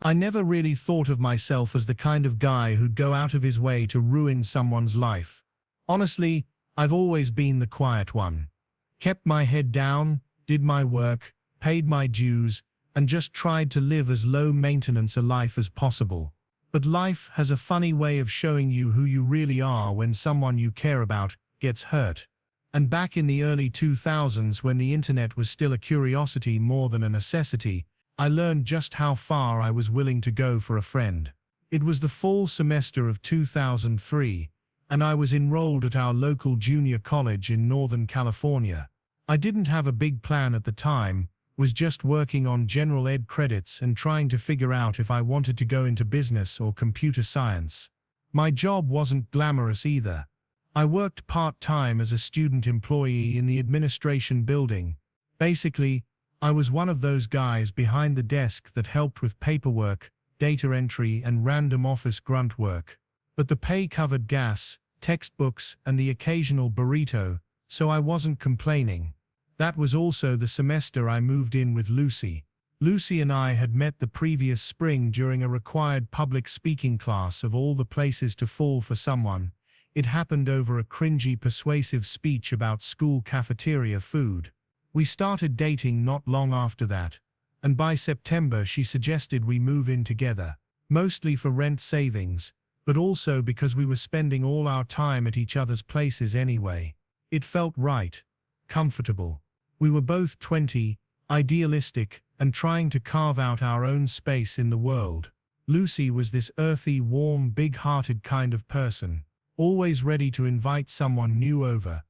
I never really thought of myself as the kind of guy who'd go out of his way to ruin someone's life. Honestly, I've always been the quiet one. Kept my head down, did my work, paid my dues, and just tried to live as low maintenance a life as possible. But life has a funny way of showing you who you really are when someone you care about gets hurt. And back in the early 2000s, when the internet was still a curiosity more than a necessity, I learned just how far I was willing to go for a friend. It was the fall semester of 2003, and I was enrolled at our local junior college in Northern California. I didn't have a big plan at the time, was just working on general ed credits and trying to figure out if I wanted to go into business or computer science. My job wasn't glamorous either. I worked part-time as a student employee in the administration building. Basically, I was one of those guys behind the desk that helped with paperwork, data entry, and random office grunt work. But the pay covered gas, textbooks, and the occasional burrito, so I wasn't complaining. That was also the semester I moved in with Lucy. Lucy and I had met the previous spring during a required public speaking class. Of all the places to fall for someone, it happened over a cringy, persuasive speech about school cafeteria food. We started dating not long after that, and by September she suggested we move in together, mostly for rent savings, but also because we were spending all our time at each other's places anyway. It felt right, comfortable. We were both 20, idealistic, and trying to carve out our own space in the world. Lucy was this earthy, warm, big-hearted kind of person, always ready to invite someone new over,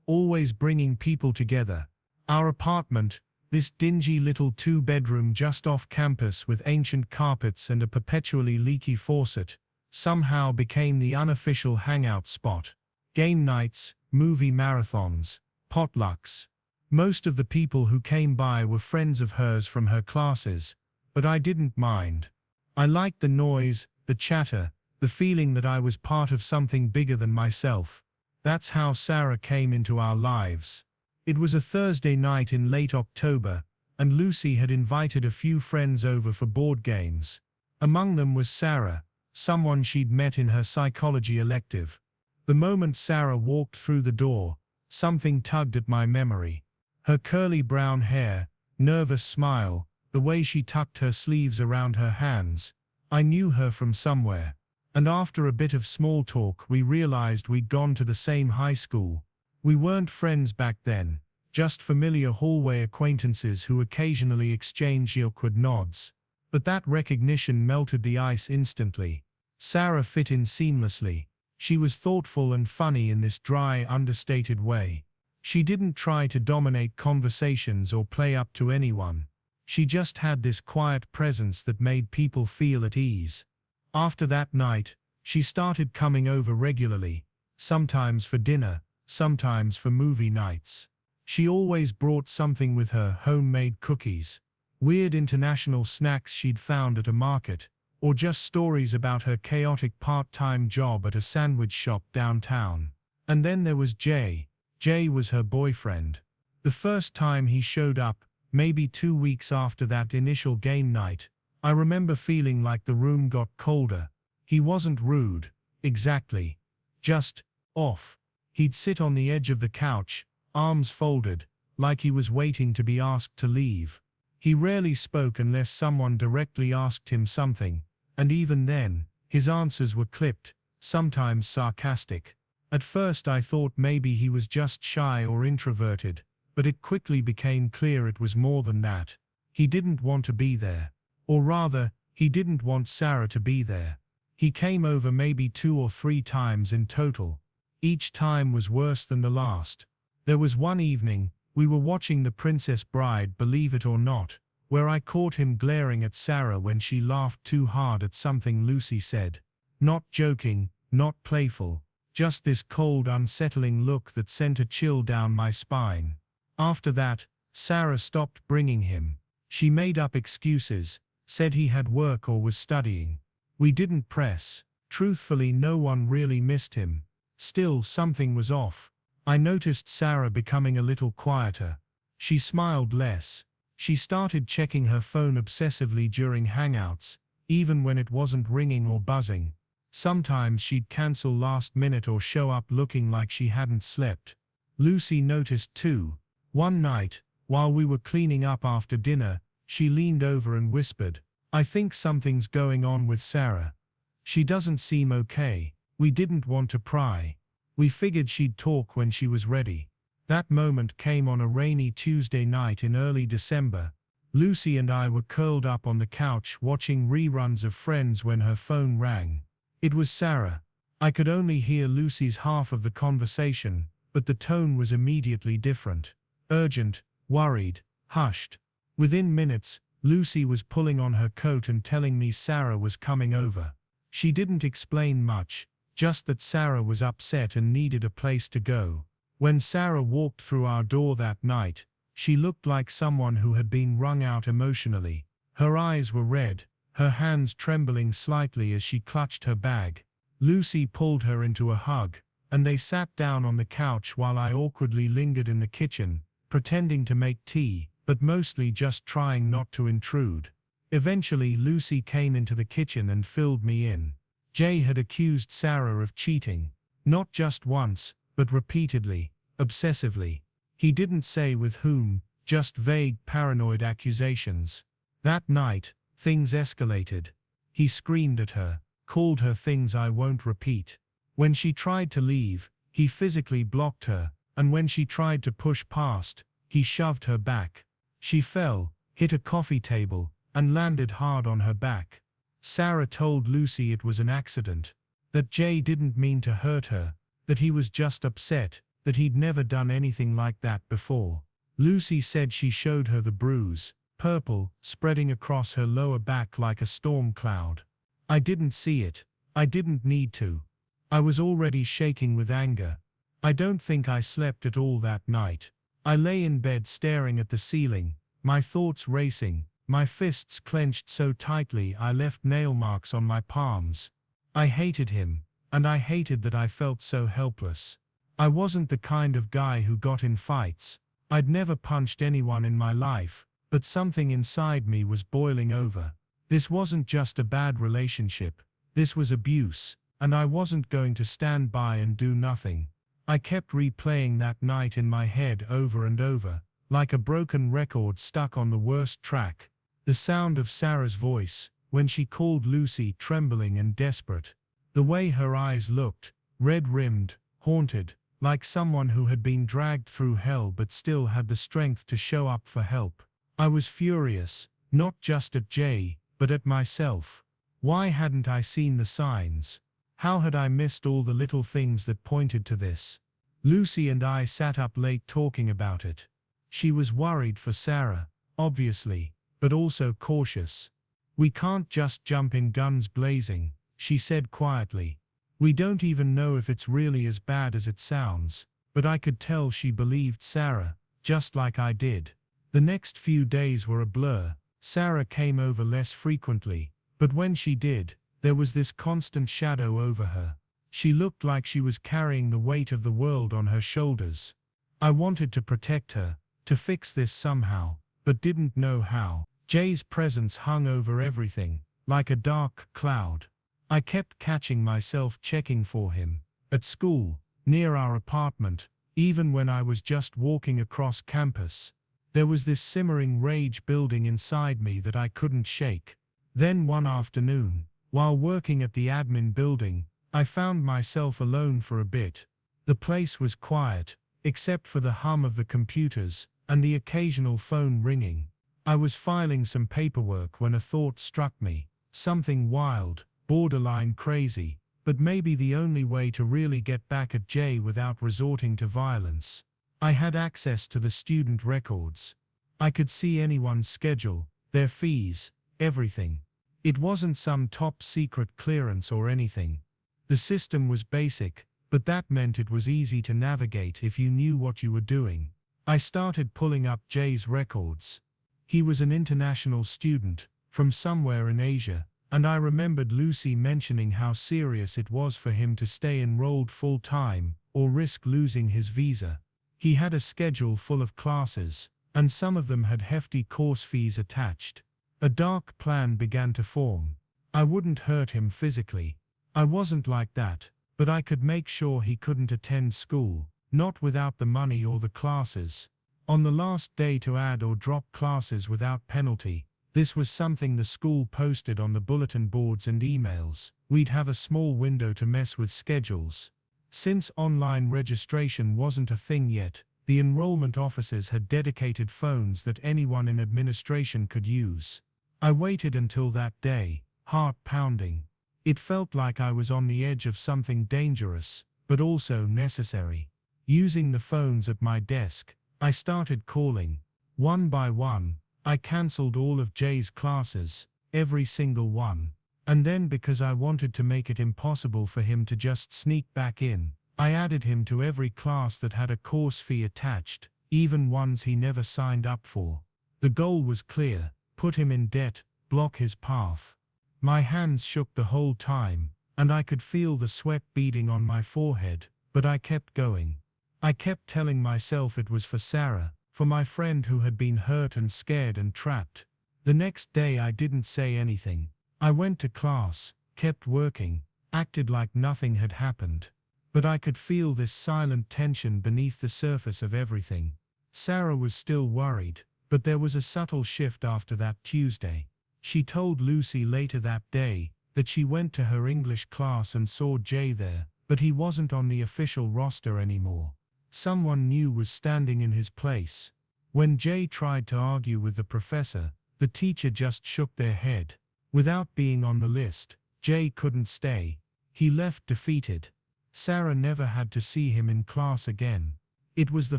always bringing people together. Our apartment, this dingy little two-bedroom just off campus with ancient carpets and a perpetually leaky faucet, somehow became the unofficial hangout spot. Game nights, movie marathons, potlucks. Most of the people who came by were friends of hers from her classes, but I didn't mind. I liked the noise, the chatter, the feeling that I was part of something bigger than myself. That's how Sarah came into our lives. It was a Thursday night in late October, and Lucy had invited a few friends over for board games. Among them was Sarah, someone she'd met in her psychology elective. The moment Sarah walked through the door, something tugged at my memory. Her curly brown hair, nervous smile, the way she tucked her sleeves around her hands. I knew her from somewhere. And after a bit of small talk, we realized we'd gone to the same high school. We weren't friends back then, just familiar hallway acquaintances who occasionally exchanged awkward nods. But that recognition melted the ice instantly. Sarah fit in seamlessly. She was thoughtful and funny in this dry, understated way. She didn't try to dominate conversations or play up to anyone. She just had this quiet presence that made people feel at ease. After that night, she started coming over regularly, sometimes for dinner, sometimes for movie nights. She always brought something with her: homemade cookies, weird international snacks she'd found at a market, or just stories about her chaotic part-time job at a sandwich shop downtown. And then there was Jay. Jay was her boyfriend. The first time he showed up, maybe 2 weeks after that initial game night, I remember feeling like the room got colder. He wasn't rude, exactly. Just off. He'd sit on the edge of the couch, arms folded, like he was waiting to be asked to leave. He rarely spoke unless someone directly asked him something, and even then, his answers were clipped, sometimes sarcastic. At first I thought maybe he was just shy or introverted, but it quickly became clear it was more than that. He didn't want to be there. Or rather, he didn't want Sarah to be there. He came over maybe 2 or 3 times in total. Each time was worse than the last. There was one evening, we were watching The Princess Bride, believe it or not, where I caught him glaring at Sarah when she laughed too hard at something Lucy said. Not joking, not playful. Just this cold, unsettling look that sent a chill down my spine. After that, Sarah stopped bringing him. She made up excuses, said he had work or was studying. We didn't press. Truthfully, no one really missed him. Still, something was off. I noticed Sarah becoming a little quieter. She smiled less. She started checking her phone obsessively during hangouts, even when it wasn't ringing or buzzing. Sometimes she'd cancel last minute or show up looking like she hadn't slept. Lucy noticed too. One night, while we were cleaning up after dinner, she leaned over and whispered, "I think something's going on with Sarah. She doesn't seem okay." We didn't want to pry. We figured she'd talk when she was ready. That moment came on a rainy Tuesday night in early December. Lucy and I were curled up on the couch watching reruns of Friends when her phone rang. It was Sarah. I could only hear Lucy's half of the conversation, but the tone was immediately different. Urgent, worried, hushed. Within minutes, Lucy was pulling on her coat and telling me Sarah was coming over. She didn't explain much, just that Sarah was upset and needed a place to go. When Sarah walked through our door that night, she looked like someone who had been wrung out emotionally. Her eyes were red, her hands trembling slightly as she clutched her bag. Lucy pulled her into a hug, and they sat down on the couch while I awkwardly lingered in the kitchen, pretending to make tea, but mostly just trying not to intrude. Eventually Lucy came into the kitchen and filled me in. Jay had accused Sarah of cheating, not just once, but repeatedly, obsessively. He didn't say with whom, just vague paranoid accusations. That night, things escalated. He screamed at her, called her things I won't repeat. When she tried to leave, he physically blocked her, and when she tried to push past, he shoved her back. She fell, hit a coffee table, and landed hard on her back. Sarah told Lucy it was an accident, that Jay didn't mean to hurt her, that he was just upset, that he'd never done anything like that before. Lucy said she showed her the bruise, purple, spreading across her lower back like a storm cloud. I didn't see it. I didn't need to. I was already shaking with anger. I don't think I slept at all that night. I lay in bed staring at the ceiling, my thoughts racing, my fists clenched so tightly I left nail marks on my palms. I hated him, and I hated that I felt so helpless. I wasn't the kind of guy who got in fights. I'd never punched anyone in my life, but something inside me was boiling over. This wasn't just a bad relationship. This was abuse, and I wasn't going to stand by and do nothing. I kept replaying that night in my head over and over, like a broken record stuck on the worst track. The sound of Sarah's voice, when she called Lucy, trembling and desperate. The way her eyes looked, red-rimmed, haunted, like someone who had been dragged through hell but still had the strength to show up for help. I was furious, not just at Jay, but at myself. Why hadn't I seen the signs? How had I missed all the little things that pointed to this? Lucy and I sat up late talking about it. She was worried for Sarah, obviously, but also cautious. "We can't just jump in guns blazing," she said quietly. "We don't even know if it's really as bad as it sounds," but I could tell she believed Sarah, just like I did. The next few days were a blur. Sarah came over less frequently, but when she did, there was this constant shadow over her. She looked like she was carrying the weight of the world on her shoulders. I wanted to protect her, to fix this somehow, but didn't know how. Jay's presence hung over everything, like a dark cloud. I kept catching myself checking for him, at school, near our apartment, even when I was just walking across campus. There was this simmering rage building inside me that I couldn't shake. Then one afternoon, while working at the admin building, I found myself alone for a bit. The place was quiet, except for the hum of the computers and the occasional phone ringing. I was filing some paperwork when a thought struck me, something wild, borderline crazy, but maybe the only way to really get back at Jay without resorting to violence. I had access to the student records. I could see anyone's schedule, their fees, everything. It wasn't some top secret clearance or anything. The system was basic, but that meant it was easy to navigate if you knew what you were doing. I started pulling up Jay's records. He was an international student, from somewhere in Asia, and I remembered Lucy mentioning how serious it was for him to stay enrolled full-time, or risk losing his visa. He had a schedule full of classes, and some of them had hefty course fees attached. A dark plan began to form. I wouldn't hurt him physically. I wasn't like that, but I could make sure he couldn't attend school, not without the money or the classes. On the last day to add or drop classes without penalty, this was something the school posted on the bulletin boards and emails. We'd have a small window to mess with schedules. Since online registration wasn't a thing yet, the enrollment officers had dedicated phones that anyone in administration could use. I waited until that day, heart pounding. It felt like I was on the edge of something dangerous, but also necessary. Using the phones at my desk, I started calling. One by one, I cancelled all of Jay's classes, every single one. And then, because I wanted to make it impossible for him to just sneak back in, I added him to every class that had a course fee attached, even ones he never signed up for. The goal was clear: put him in debt, block his path. My hands shook the whole time, and I could feel the sweat beading on my forehead, but I kept going. I kept telling myself it was for Sarah, for my friend who had been hurt and scared and trapped. The next day I didn't say anything. I went to class, kept working, acted like nothing had happened. But I could feel this silent tension beneath the surface of everything. Sarah was still worried, but there was a subtle shift after that Tuesday. She told Lucy later that day that she went to her English class and saw Jay there, but he wasn't on the official roster anymore. Someone new was standing in his place. When Jay tried to argue with the professor, the teacher just shook their head. Without being on the list, Jay couldn't stay. He left defeated. Sarah never had to see him in class again. It was the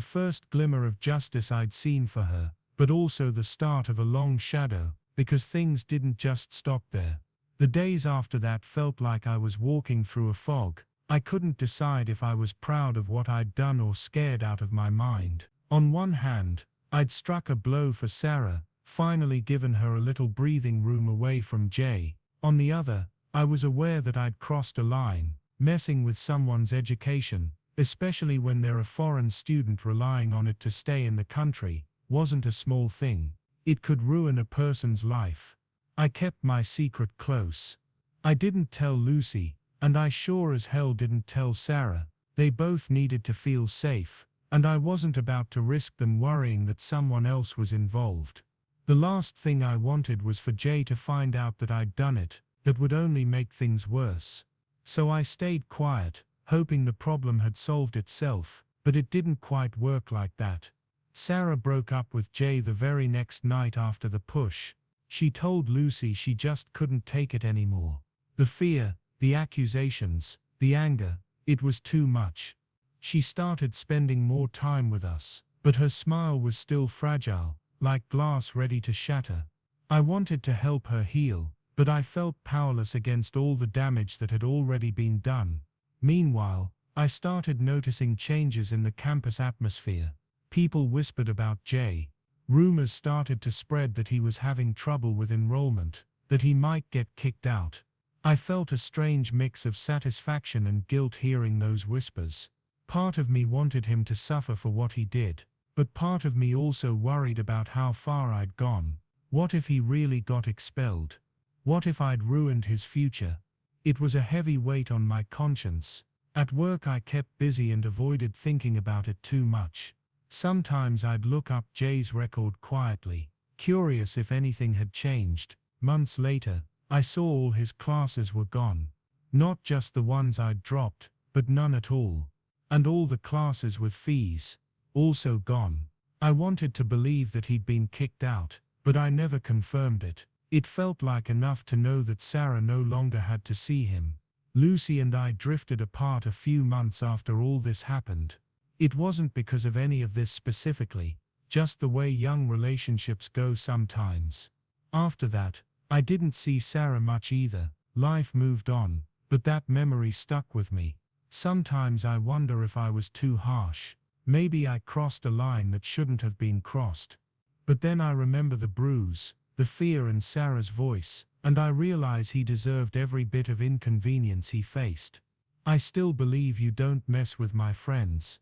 first glimmer of justice I'd seen for her, but also the start of a long shadow, because things didn't just stop there. The days after that felt like I was walking through a fog. I couldn't decide if I was proud of what I'd done or scared out of my mind. On one hand, I'd struck a blow for Sarah, finally given her a little breathing room away from Jay. On the other, I was aware that I'd crossed a line. Messing with someone's education, especially when they're a foreign student relying on it to stay in the country, wasn't a small thing. It could ruin a person's life. I kept my secret close. I didn't tell Lucy, and I sure as hell didn't tell Sarah. They both needed to feel safe, and I wasn't about to risk them worrying that someone else was involved. The last thing I wanted was for Jay to find out that I'd done it. That would only make things worse. So I stayed quiet, hoping the problem had solved itself, but it didn't quite work like that. Sarah broke up with Jay the very next night after the push. She told Lucy she just couldn't take it anymore. The fear, the accusations, the anger, it was too much. She started spending more time with us, but her smile was still fragile, like glass ready to shatter. I wanted to help her heal, but I felt powerless against all the damage that had already been done. Meanwhile, I started noticing changes in the campus atmosphere. People whispered about Jay. Rumors started to spread that he was having trouble with enrollment, that he might get kicked out. I felt a strange mix of satisfaction and guilt hearing those whispers. Part of me wanted him to suffer for what he did, but part of me also worried about how far I'd gone. What if he really got expelled? What if I'd ruined his future? It was a heavy weight on my conscience. At work I kept busy and avoided thinking about it too much. Sometimes I'd look up Jay's record quietly, curious if anything had changed. Months later, I saw all his classes were gone. Not just the ones I'd dropped, but none at all. And all the classes with fees, also gone. I wanted to believe that he'd been kicked out, but I never confirmed it. It felt like enough to know that Sarah no longer had to see him. Lucy and I drifted apart a few months after all this happened. It wasn't because of any of this specifically, just the way young relationships go sometimes. After that, I didn't see Sarah much either. Life moved on, but that memory stuck with me. Sometimes I wonder if I was too harsh. Maybe I crossed a line that shouldn't have been crossed. But then I remember the bruise, the fear in Sarah's voice, and I realize he deserved every bit of inconvenience he faced. I still believe you don't mess with my friends.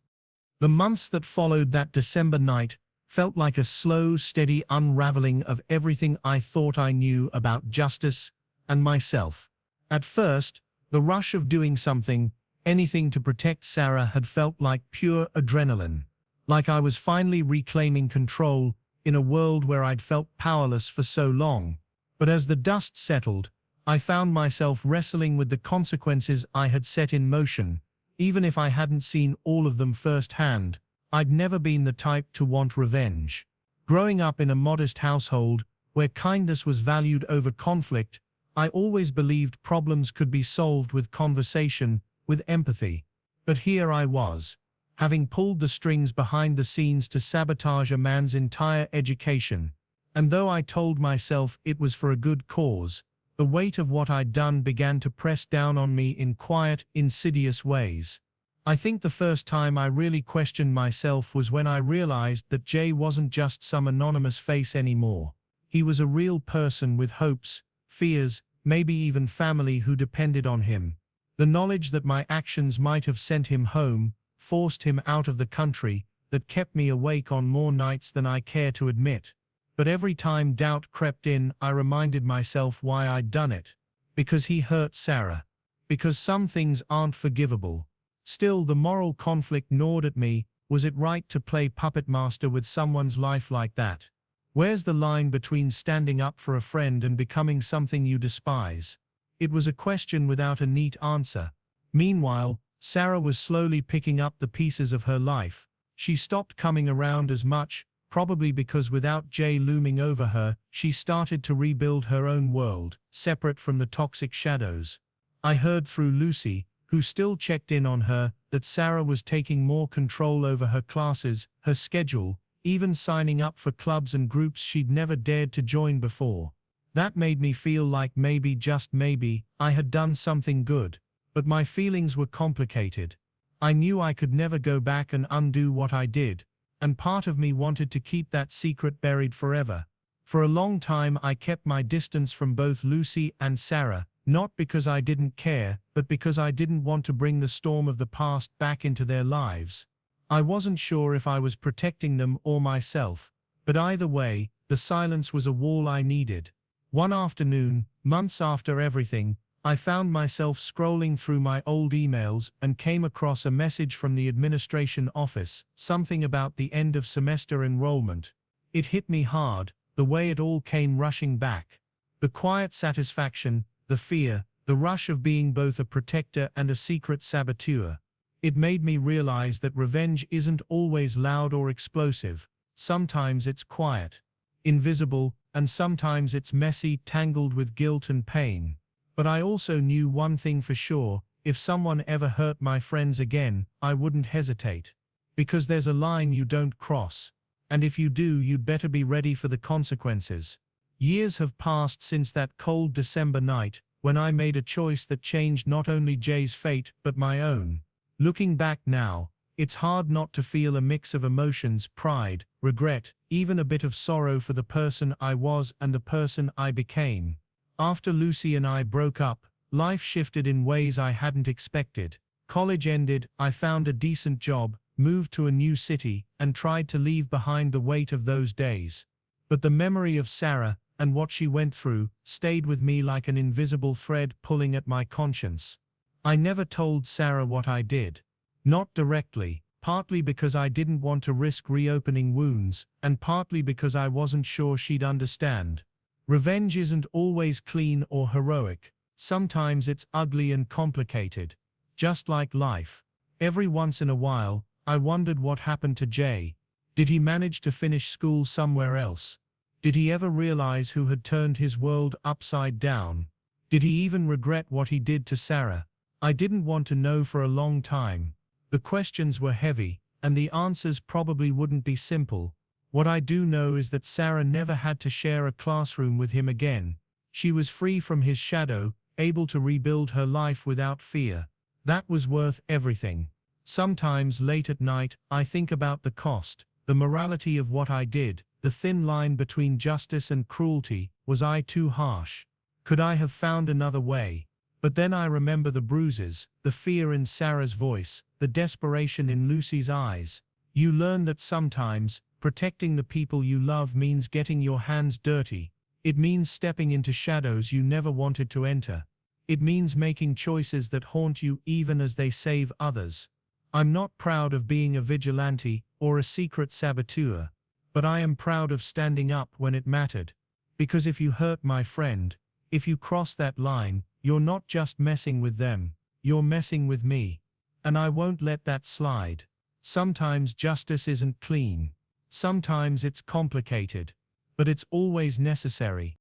The months that followed that December night felt like a slow, steady unraveling of everything I thought I knew about justice, and myself. At first, the rush of doing something, anything to protect Sarah, had felt like pure adrenaline. Like I was finally reclaiming control in a world where I'd felt powerless for so long. But as the dust settled, I found myself wrestling with the consequences I had set in motion. Even if I hadn't seen all of them firsthand, I'd never been the type to want revenge. Growing up in a modest household, where kindness was valued over conflict, I always believed problems could be solved with conversation, with empathy. But here I was, having pulled the strings behind the scenes to sabotage a man's entire education. And though I told myself it was for a good cause, the weight of what I'd done began to press down on me in quiet, insidious ways. I think the first time I really questioned myself was when I realized that Jay wasn't just some anonymous face anymore. He was a real person with hopes, fears, maybe even family who depended on him. The knowledge that my actions might have sent him home, forced him out of the country, that kept me awake on more nights than I care to admit. But every time doubt crept in, I reminded myself why I'd done it. Because he hurt Sarah. Because some things aren't forgivable. Still, the moral conflict gnawed at me. Was it right to play puppet master with someone's life like that? Where's the line between standing up for a friend and becoming something you despise? It was a question without a neat answer. Meanwhile, Sarah was slowly picking up the pieces of her life. She stopped coming around as much, probably because without Jay looming over her, she started to rebuild her own world, separate from the toxic shadows. I heard through Lucy, who still checked in on her, that Sarah was taking more control over her classes, her schedule, even signing up for clubs and groups she'd never dared to join before. That made me feel like maybe, just maybe, I had done something good. But my feelings were complicated. I knew I could never go back and undo what I did, and part of me wanted to keep that secret buried forever. For a long time I kept my distance from both Lucy and Sarah, not because I didn't care, but because I didn't want to bring the storm of the past back into their lives. I wasn't sure if I was protecting them or myself, but either way, the silence was a wall I needed. One afternoon, months after everything, I found myself scrolling through my old emails and came across a message from the administration office, something about the end of semester enrollment. It hit me hard, the way it all came rushing back. The quiet satisfaction, the fear, the rush of being both a protector and a secret saboteur. It made me realize that revenge isn't always loud or explosive. Sometimes it's quiet, invisible, and sometimes it's messy, tangled with guilt and pain. But I also knew one thing for sure: if someone ever hurt my friends again, I wouldn't hesitate. Because there's a line you don't cross. And if you do, you'd better be ready for the consequences. Years have passed since that cold December night, when I made a choice that changed not only Jay's fate, but my own. Looking back now, it's hard not to feel a mix of emotions: pride, regret, even a bit of sorrow for the person I was and the person I became. After Lucy and I broke up, life shifted in ways I hadn't expected. College ended, I found a decent job, moved to a new city, and tried to leave behind the weight of those days. But the memory of Sarah, and what she went through, stayed with me like an invisible thread pulling at my conscience. I never told Sarah what I did. Not directly, partly because I didn't want to risk reopening wounds, and partly because I wasn't sure she'd understand. Revenge isn't always clean or heroic. Sometimes it's ugly and complicated. Just like life. Every once in a while, I wondered what happened to Jay. Did he manage to finish school somewhere else? Did he ever realize who had turned his world upside down? Did he even regret what he did to Sarah? I didn't want to know for a long time. The questions were heavy, and the answers probably wouldn't be simple. What I do know is that Sarah never had to share a classroom with him again. She was free from his shadow, able to rebuild her life without fear. That was worth everything. Sometimes late at night, I think about the cost, the morality of what I did, the thin line between justice and cruelty. Was I too harsh? Could I have found another way? But then I remember the bruises, the fear in Sarah's voice, the desperation in Lucy's eyes. You learn that sometimes, protecting the people you love means getting your hands dirty, It means stepping into shadows you never wanted to enter. It means making choices that haunt you even as they save others. I'm not proud of being a vigilante or a secret saboteur, but I am proud of standing up when it mattered. Because if you hurt my friend, if you cross that line, you're not just messing with them, you're messing with me. And I won't let that slide. Sometimes justice isn't clean. Sometimes it's complicated. But it's always necessary.